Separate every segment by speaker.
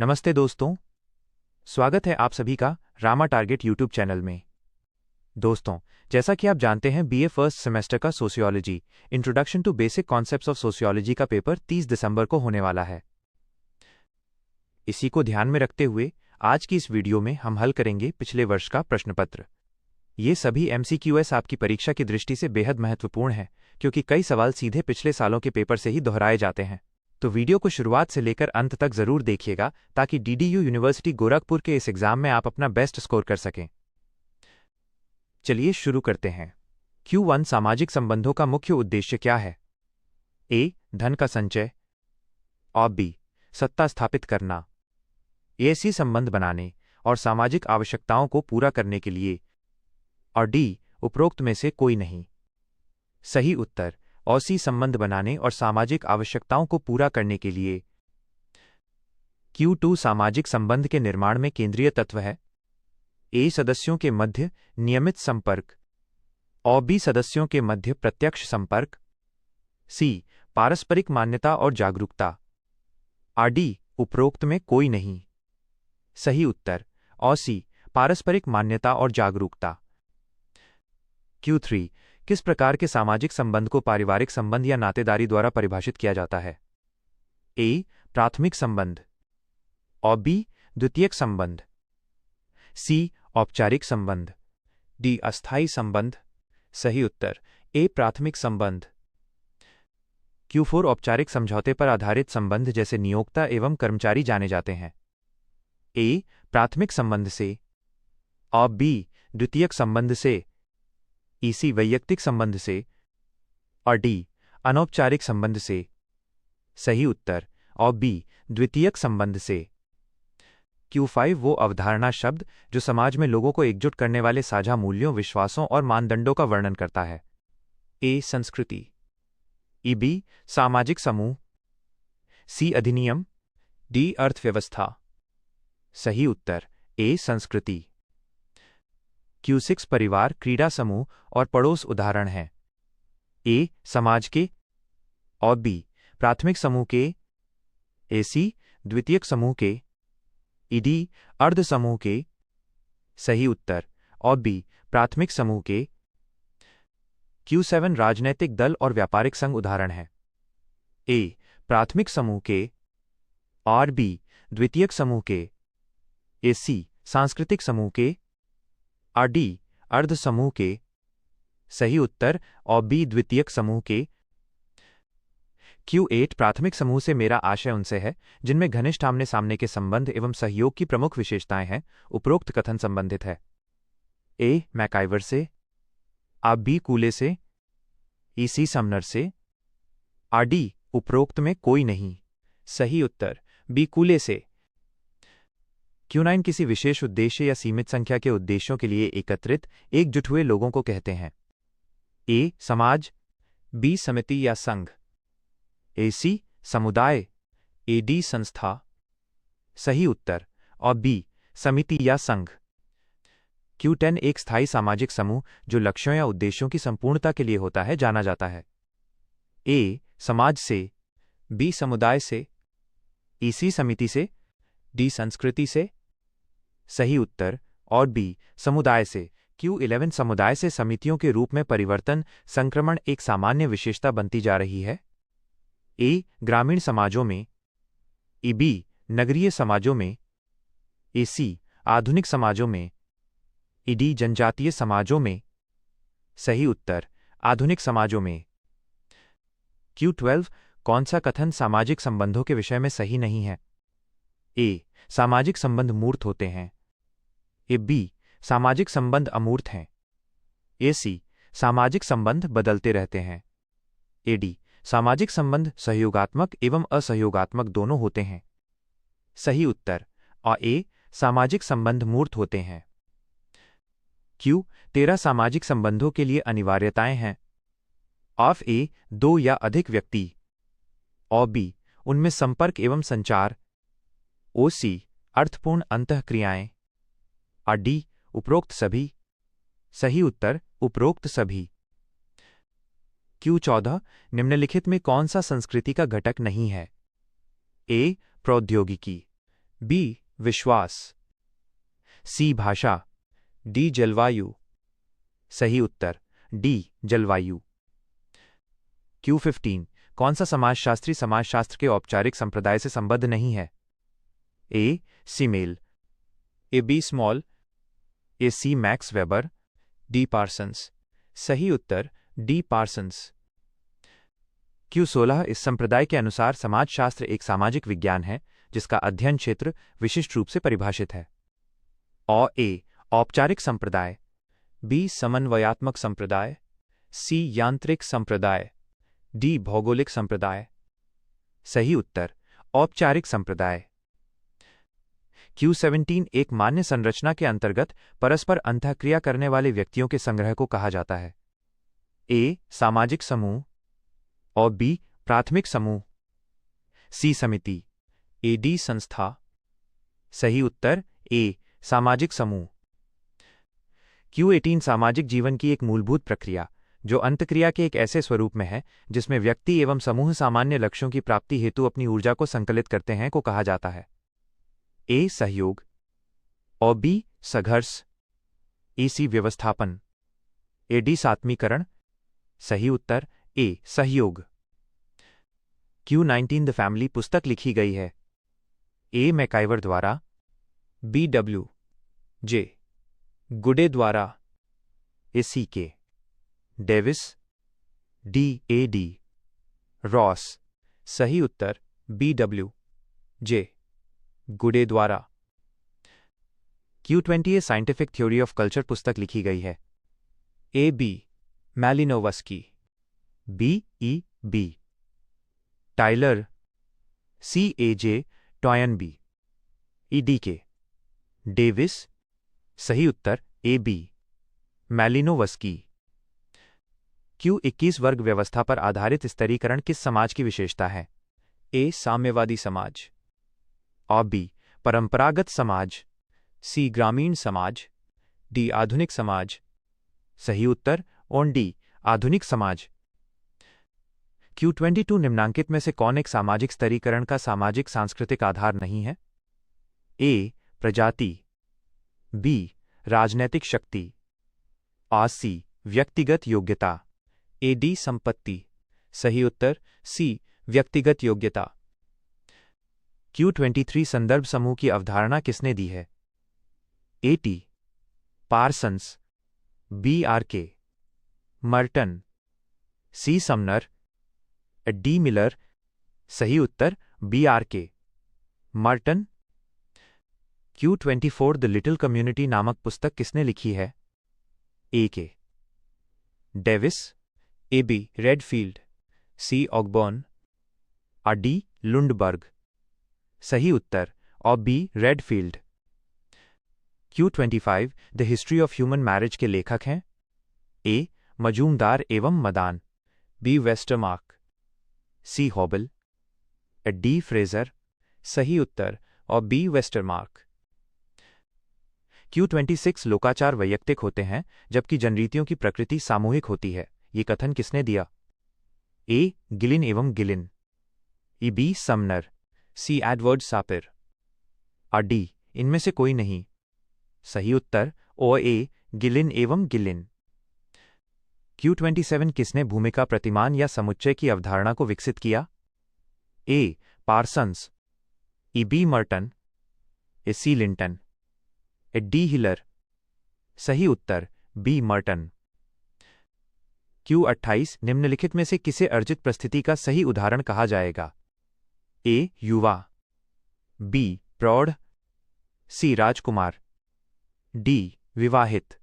Speaker 1: नमस्ते दोस्तों, स्वागत है आप सभी का रामा टारगेट यूट्यूब चैनल में। दोस्तों, जैसा कि आप जानते हैं बीए फर्स्ट सेमेस्टर का sociology introduction to basic concepts of sociology का पेपर 30 दिसंबर को होने वाला है। इसी को ध्यान में रखते हुए आज की इस वीडियो में हम हल करेंगे पिछले वर्ष का प्रश्नपत्र। ये सभी MCQs आपकी परीक्षा की दृष्टि से बेहद महत्वपूर्ण है क्योंकि कई सवाल सीधे पिछले सालों के पेपर से ही दोहराए जाते हैं। तो वीडियो को शुरुआत से लेकर अंत तक जरूर देखिएगा ताकि DDU यूनिवर्सिटी गोरखपुर के इस एग्जाम में आप अपना बेस्ट स्कोर कर सकें। चलिए शुरू करते हैं। Q1 सामाजिक संबंधों का मुख्य उद्देश्य क्या है? A. धन का संचय और B. सत्ता स्थापित करना। AC संबंध बनाने और सामाजिक आवश्यकताओं को पूरा करने के लिए और D. उपरोक्त में से कोई नहीं। सही उत्तर AC संबंध बनाने और सामाजिक आवश्यकताओं को पूरा करने के लिए। Q2 सामाजिक संबंध के निर्माण में केंद्रीय तत्व है। A. सदस्यों के मध्य नियमित संपर्क और B. सदस्यों के मध्य प्रत्यक्ष संपर्क। C. पारस्परिक मान्यता और जागरूकता और D. उपरोक्त में कोई नहीं। सही उत्तर और C. पारस्परिक मान्यता और जागरूकता। Q3 किस प्रकार के सामाजिक संबंध को पारिवारिक संबंध या नातेदारी द्वारा परिभाषित किया जाता है? A. प्राथमिक संबंध और B. द्वितीयक संबंध। C. औपचारिक संबंध D. अस्थायी संबंध। सही उत्तर A. प्राथमिक संबंध। Q4 औपचारिक समझौते पर आधारित संबंध जैसे नियोक्ता एवं कर्मचारी जाने जाते हैं। A. प्राथमिक संबंध से और B. द्वितीयक संबंध से। C. वैयक्तिक संबंध से और D. अनौपचारिक संबंध से। सही उत्तर और B. द्वितीयक संबंध से। Q5 वो अवधारणा शब्द जो समाज में लोगों को एकजुट करने वाले साझा मूल्यों, विश्वासों और मानदंडों का वर्णन करता है। A. संस्कृति B. सामाजिक समूह C. अधिनियम D. अर्थव्यवस्था। सही उत्तर A. संस्कृति। Q6 परिवार, क्रीड़ा समूह और पड़ोस उदाहरण हैं। A. समाज के और B. प्राथमिक समूह के। AC. द्वितीयक समूह के D. अर्ध समूह के। सही उत्तर और B. प्राथमिक समूह के। Q7 राजनैतिक दल और व्यापारिक संघ उदाहरण हैं। A. प्राथमिक समूह के और B. द्वितीयक समूह के। AC. सांस्कृतिक समूह के और D. अर्ध समूह के। सही उत्तर और B. द्वितीयक समूह के। Q8 प्राथमिक समूह से मेरा आशय उनसे है जिनमें घनिष्ठ आमने सामने के संबंध एवं सहयोग की प्रमुख विशेषताएं हैं। उपरोक्त कथन संबंधित है। A. मैकाइवर से और B. कूले से C. समनर से और D. उपरोक्त में कोई नहीं। सही उत्तर B. कूले से। Q9 किसी विशेष उद्देश्य या सीमित संख्या के उद्देश्यों के लिए एकत्रित एकजुट हुए लोगों को कहते हैं। A. समाज B. समिति या संघ AC. समुदाय D. संस्था। सही उत्तर और B. समिति या संघ। Q10 एक स्थायी सामाजिक समूह जो लक्ष्यों या उद्देश्यों की संपूर्णता के लिए होता है जाना जाता है। A. समाज से B. समुदाय से C. समिति से D. संस्कृति से। सही उत्तर और B. समुदाय से। Q11 समुदाय से समितियों के रूप में परिवर्तन संक्रमण एक सामान्य विशेषता बनती जा रही है। A. ग्रामीण समाजों में B. नगरीय समाजों में C. आधुनिक समाजों में D. जनजातीय समाजों में। सही उत्तर आधुनिक समाजों में। Q12 कौन सा कथन सामाजिक संबंधों के विषय में सही नहीं है? A. सामाजिक संबंध मूर्त होते हैं B. सामाजिक संबंध अमूर्त हैं C. सामाजिक संबंध बदलते रहते हैं D. सामाजिक संबंध सहयोगात्मक एवं असहयोगात्मक दोनों होते हैं। सही उत्तर और A. सामाजिक संबंध मूर्त होते हैं। Q13 सामाजिक संबंधों के लिए अनिवार्यताएं हैं। Of A. 2 या अधिक व्यक्ति और B. उनमें संपर्क एवं संचार C. अर्थपूर्ण अंतःक्रियाएं और D. उपरोक्त सभी। सही उत्तर उपरोक्त सभी। Q14 निम्नलिखित में कौन सा संस्कृति का घटक नहीं है? A. प्रौद्योगिकी बी विश्वास, सी भाषा, डी जलवायु। सही उत्तर डी जलवायु। Q15 कौन सा समाजशास्त्री समाजशास्त्र के औपचारिक संप्रदाय से संबद्ध नहीं है? A Simmel, A B Small, A C Max Weber, D Parsons. सही उत्तर डी पार्सन्स। Q16 इस संप्रदाय के अनुसार समाजशास्त्र एक सामाजिक विज्ञान है जिसका अध्ययन क्षेत्र विशिष्ट रूप से परिभाषित है। ए औपचारिक संप्रदाय, बी समन्वयात्मक संप्रदाय, सी यांत्रिक संप्रदाय, डी भौगोलिक संप्रदाय। सही उत्तर औपचारिक संप्रदाय। Q17 एक मान्य संरचना के अंतर्गत परस्पर अंतःक्रिया करने वाले व्यक्तियों के संग्रह को कहा जाता है। ए सामाजिक समूह और बी प्राथमिक समूह, सी समिति, ए डी संस्था। सही उत्तर ए सामाजिक समूह। Q18 सामाजिक जीवन की एक मूलभूत प्रक्रिया जो अंतक्रिया के एक ऐसे स्वरूप में है जिसमें व्यक्ति एवं समूह सामान्य लक्ष्यों की प्राप्ति हेतु अपनी ऊर्जा को संकलित करते हैं को कहा जाता है। ए सहयोग और बी संघर्ष, ए सी व्यवस्थापन, ए डी सात्मीकरण। सही उत्तर ए सहयोग। Q19 द फैमिली पुस्तक लिखी गई है। ए मैकाइवर द्वारा, बी डब्ल्यू जे गुडे द्वारा, ए सी के Davis, D A D Ross. सही उत्तर बी डब्ल्यू जे गुडे द्वारा। Q20 scientific theory of culture पुस्तक लिखी गई है। A B Malinowski, B E B Tylor, C A J Toynbee, E D K Davis. सही उत्तर ए बी मैलिनोवस्की। Q21 वर्ग व्यवस्था पर आधारित स्तरीकरण किस समाज की विशेषता है? ए साम्यवादी समाज और बी परंपरागत समाज, सी ग्रामीण समाज, डी आधुनिक समाज। सही उत्तर ऑन डी आधुनिक समाज। Q22 निम्नांकित में से कौन एक सामाजिक स्तरीकरण का सामाजिक सांस्कृतिक आधार नहीं है? ए प्रजाति, बी राजनैतिक शक्ति और सी व्यक्तिगत योग्यता, ए डी संपत्ति। सही उत्तर सी व्यक्तिगत योग्यता। Q23 संदर्भ समूह की अवधारणा किसने दी है? A T Parsons, B R K Merton, C Sumner, D Miller. सही उत्तर B R K Merton. Q24 the little community नामक पुस्तक किसने लिखी है? A K Davis, A B Redfield, C Ogburn और डी लुंडबर्ग। सही उत्तर और B Redfield. Q25 the history of human marriage के लेखक हैं? ए मजूमदार एवं Madan, B Westermarck, C Hoebel, D Frazer. सही उत्तर और बी वेस्टरमार्क। Q26 लोकाचार वैयक्तिक होते हैं जबकि जनरीतियों की प्रकृति सामूहिक होती है। ये कथन किसने दिया? ए गिलिन एवं Gillin, E B Sumner, C Edward Sapir और डी इनमें से कोई नहीं। सही उत्तर ओ ए गिलिन एवं गिलिन। Q27 किसने भूमिका प्रतिमान या समुच्चय की अवधारणा को विकसित किया? A Parsons, E B Merton, A C Linton, A D Hiller. सही उत्तर बी मर्टन। Q28 निम्नलिखित में से किसे अर्जित परिस्थिति का सही उदाहरण कहा जाएगा? ए युवा, बी प्रौढ़, सी राजकुमार, डी विवाहित।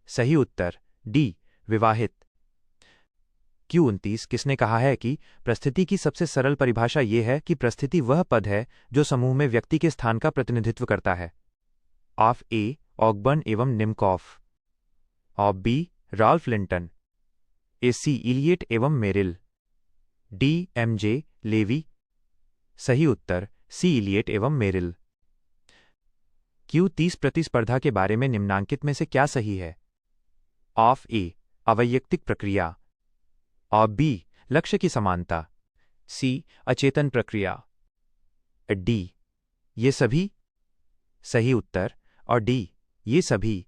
Speaker 1: सही उत्तर डी विवाहित। Q29 किसने कहा है कि परिस्थिति की सबसे सरल परिभाषा यह है कि परिस्थिति वह पद है जो समूह में व्यक्ति के स्थान का प्रतिनिधित्व करता है? ऑफ ए ऑगबर्न एवं निमकॉफ, और B Ralph Linton, A C Elliott एवं Merrill, D M J Levy. सही उत्तर सी इलियट एवं मेरिल। Q30 प्रतिस्पर्धा के बारे में निम्नांकित में से क्या सही है? ऑफ ए अवैयक्तिक प्रक्रिया, और बी लक्ष्य की समानता, सी अचेतन प्रक्रिया, डी ये सभी। सही उत्तर। और डी, ये सभी।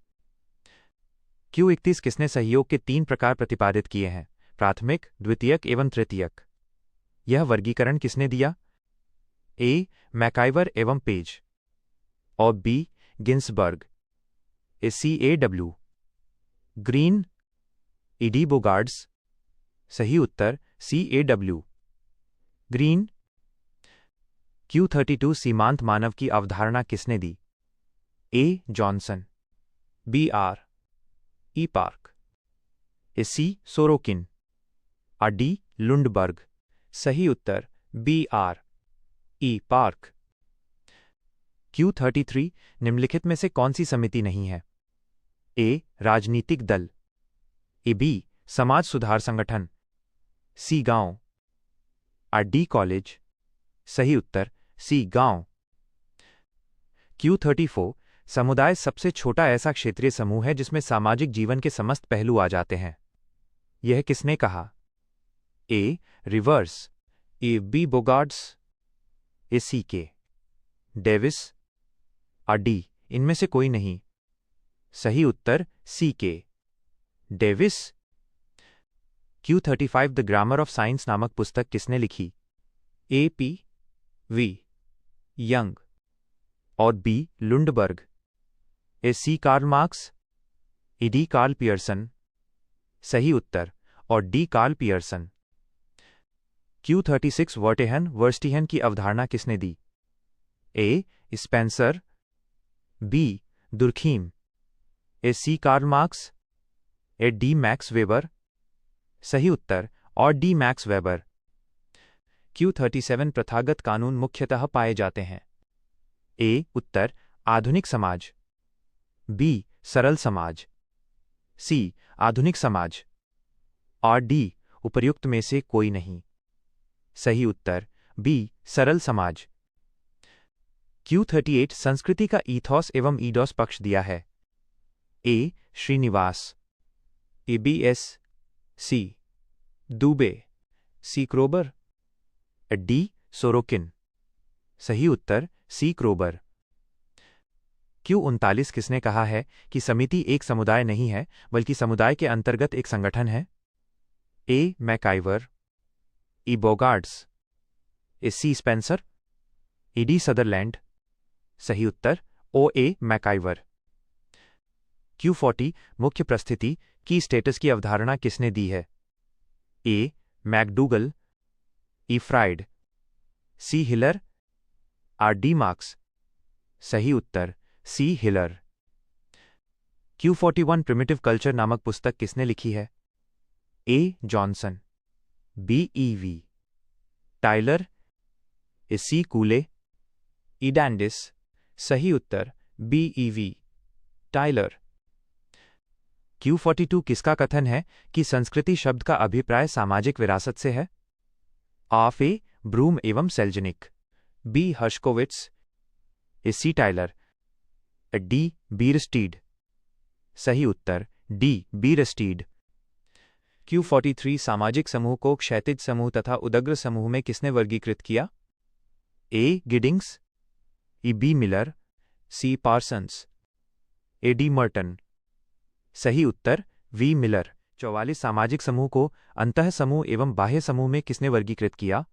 Speaker 1: Q31 किसने सहयोग के 3 प्रकार प्रतिपादित किए हैं? प्राथमिक, द्वितीयक एवं तृतीयक। यह वर्गीकरण किसने दिया? ए, मैकाइवर एवं पेज। और B, Ginsberg. CAW, Green, ED Bogardus. सही उत्तर CAW, ग्रीन। Q32 सीमांत मानव की अवधारणा किसने दी? ए, जॉनसन। BR, ई पार्क। सी, सोरोकिन। और डी, लुंडबर्ग। सही उत्तर BR, ई पार्क। Q33 निम्नलिखित में से कौन सी समिति नहीं है? ए, राजनीतिक दल। बी, समाज सुधार संगठन। सी, गांव। और डी, कॉलेज। सही उत्तर सी, गांव। Q34 समुदाय सबसे छोटा ऐसा क्षेत्रीय समूह है जिसमें सामाजिक जीवन के समस्त पहलू आ जाते हैं। यह किसने कहा? A, Rivers. B, Bogardus. CK, Davis. और डी, इनमें से कोई नहीं। सही उत्तर CK, डेविस। Q35 the grammar of science नामक पुस्तक किसने लिखी? AP, Young. और B, Lundberg. C, Karl Marx. D, Karl Pearson. सही उत्तर और डी, कार्ल पियर्सन। Q36 वर्स्टिहन की अवधारणा किसने दी? A, Spencer. B, Durkheim. C, Karl Marx. D, Max Weber. सही उत्तर और डी, मैक्स वेबर। Q37 प्रथागत कानून मुख्यतः पाए जाते हैं। ए, उत्तर आधुनिक समाज। बी, सरल समाज। सी, आधुनिक समाज। और डी, उपर्युक्त में से कोई नहीं। सही उत्तर बी, सरल समाज। Q38 संस्कृति का ईथॉस एवं ईडोस पक्ष दिया है। ए, श्रीनिवास। BS, सी, दुबे। सी, क्रोबर। D, Sorokin. सही उत्तर सी, क्रोबर। Q39 किसने कहा है कि समिति एक समुदाय नहीं है बल्कि समुदाय के अंतर्गत एक संगठन है? ए, मैकाइवर। ई, बोगार्ड्स। सी, स्पेंसर। D, Sutherland. सही उत्तर ए, मैकाइवर। Q40 मुख्य परिस्थिति की स्टेटस की अवधारणा किसने दी है? A, McDougall. E, Freud. C, Hiller. और डी, मार्क्स। सही उत्तर C, Hiller. Q41 primitive culture नामक पुस्तक किसने लिखी है? A, Johnson. BEV, Tylor. C, Cooley. E, डैंडिस। सही उत्तर BEV, टाइलर। Q42 किसका कथन है कि संस्कृति शब्द का अभिप्राय सामाजिक विरासत से है? ऑफ ए, ब्रूम एवं सेल्जनिक। बी, हर्शकोविट्स। सी, टाइलर। डी, बीरस्टीड। सही उत्तर डी, बीरस्टीड। Q43 सामाजिक समूह को क्षैतिज समूह तथा उदग्र समूह में किसने वर्गीकृत किया? A, Giddings. B, Miller. C, Parsons. D, Merton. सही उत्तर वी, मिलर। 44 सामाजिक समूह को अंतः समूह एवं बाह्य समूह में किसने वर्गीकृत किया?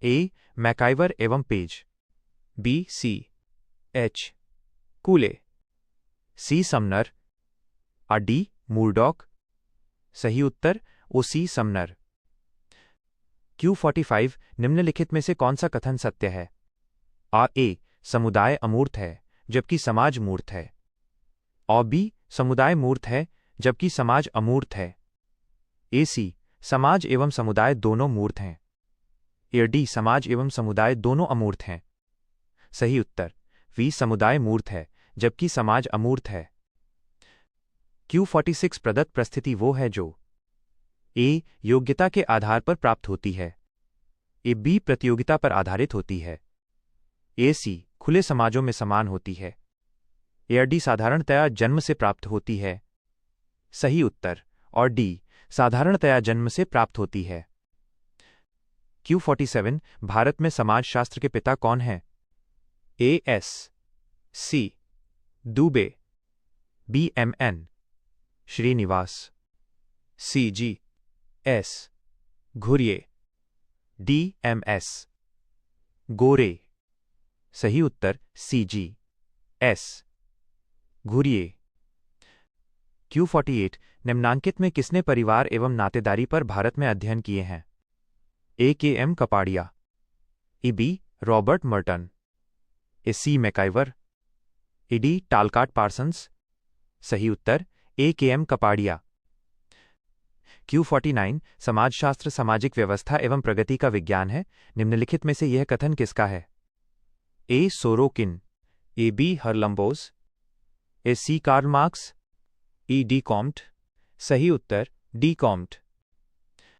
Speaker 1: ए, मैकाइवर एवं पेज। बी, सी, एच, कूले। सी, समनर। और डी, मूरडॉक। सही उत्तर सी, समनर। Q45 निम्नलिखित में से कौन सा कथन सत्य है? ए, समुदाय अमूर्त है जबकि समाज मूर्त है। और बी, समुदाय मूर्त है जबकि समाज अमूर्त है। सी, समाज एवं समुदाय दोनों मूर्त हैं। डी, समाज एवं समुदाय दोनों अमूर्त हैं। सही उत्तर वी, समुदाय मूर्त है जबकि समाज अमूर्त है। Q46 प्रदत्त परिस्थिति वो है जो ए, योग्यता के आधार पर प्राप्त होती है। बी, प्रतियोगिता पर आधारित होती है। सी, खुले समाजों में समान होती है। डी, साधारणतया जन्म से प्राप्त होती है। सही उत्तर और डी, साधारणतया जन्म से प्राप्त होती है। Q47 भारत में समाजशास्त्र के पिता कौन हैं? A S C Dube, B M N Srinivas, C G S Ghurye, D M S Gore. सही उत्तर सी जी एस घुरिये। Q48 निम्नांकित में किसने परिवार एवं नातेदारी पर भारत में अध्ययन किए हैं? A K M Kapadia, A B Robert Merton, A C MacIver, A D Talcott Parsons. सही उत्तर ए के एम कपाड़िया। Q49 समाजशास्त्र सामाजिक व्यवस्था एवं प्रगति का विज्ञान है। निम्नलिखित में से यह कथन किसका है? A Sorokin, A B Haralambos, A C Karl Marx, E D Comte. सही उत्तर डी कॉम्ट।